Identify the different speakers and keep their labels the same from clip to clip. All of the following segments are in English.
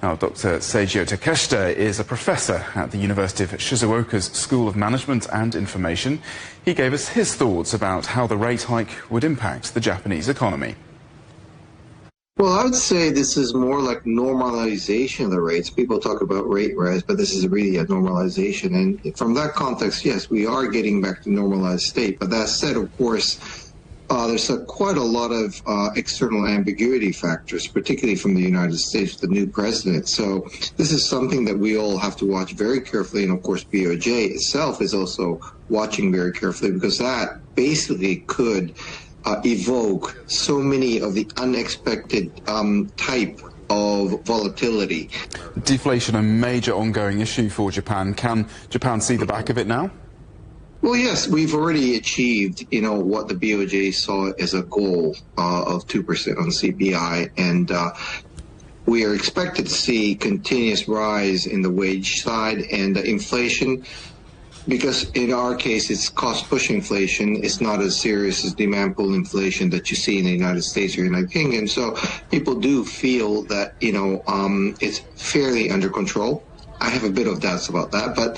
Speaker 1: Now, Dr. Seijiro Takeshita is a professor at the University of Shizuoka's School of Management and Information. He gave us his thoughts about how the rate hike would impact the Japanese economy.
Speaker 2: Well, I would say this is more like normalization of the rates. People talk about rate rise, but this is really a normalization. And from that context, yes, we are getting back to normalized state. But that said, of course, there's quite a lot of external ambiguity factors, particularly from the United States with the new president. So this is something that we all have to watch very carefully. And of course, BOJ itself is also watching very carefully, because that basically could evoke so many of the unexpected type of volatility.
Speaker 1: Deflation, a major ongoing issue for Japan. Can Japan see the back of it now?
Speaker 2: Well, yes, we've already achieved, what the BOJ saw as a goal of 2% on CPI, and we are expected to see continuous rise in the wage side and inflation. Because in our case, it's cost-push inflation. It's not as serious as demand pull inflation that you see in the United States or United Kingdom. So people do feel that, it's fairly under control. I have a bit of doubts about that, but,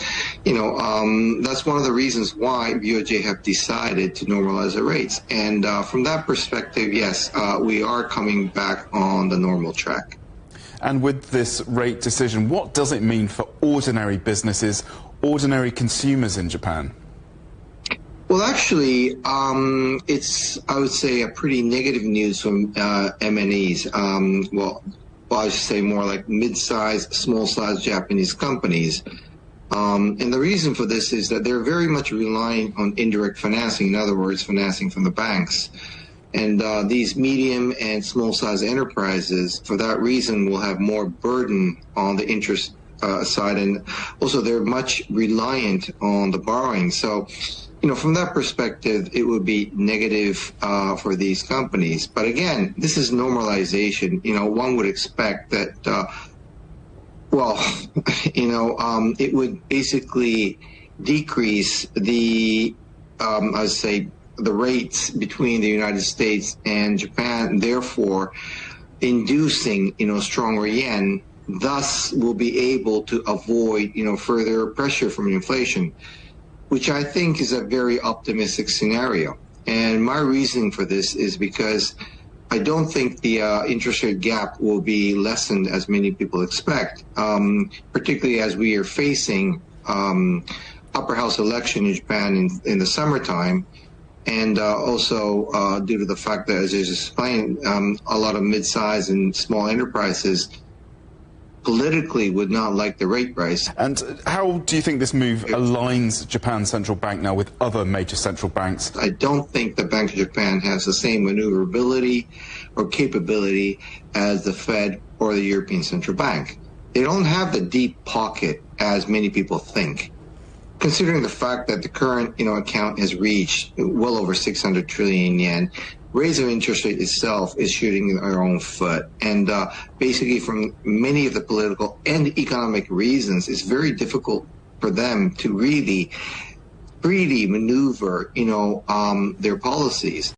Speaker 2: that's one of the reasons why BOJ have decided to normalize the rates. And from that perspective, yes, we are coming back on the normal track.
Speaker 1: And with this rate decision, what does it mean for ordinary businesses, ordinary consumers in Japan?
Speaker 2: Well, actually, it's, I would say, a pretty negative news from MNEs. Well, I should say more like mid-sized, small-sized Japanese companies. And the reason for this is that they're very much relying on indirect financing, in other words, financing from the banks. And these medium and small-sized enterprises, for that reason, will have more burden on the interest side, and also they're much reliant on the borrowing. So, from that perspective, it would be negative for these companies. But again, this is normalization. One would expect that, it would basically decrease the, I would say, the rates between the United States and Japan, therefore inducing, stronger yen. Thus, we'll be able to avoid, further pressure from inflation, which I think is a very optimistic scenario. And my reasoning for this is because I don't think the interest rate gap will be lessened as many people expect, particularly as we are facing upper house election in Japan in the summertime. And also due to the fact that, as I just explained, a lot of mid-sized and small enterprises politically would not like the rate rise.
Speaker 1: And how do you think this move aligns Japan's central bank now with other major central banks?
Speaker 2: I don't think the Bank of Japan has the same maneuverability or capability as the Fed or the European Central Bank. They don't have the deep pocket as many people think. Considering the fact that the current, account has reached well over 600 trillion yen, raise of interest rate itself is shooting our own foot. And basically from many of the political and economic reasons, it's very difficult for them to really maneuver, their policies.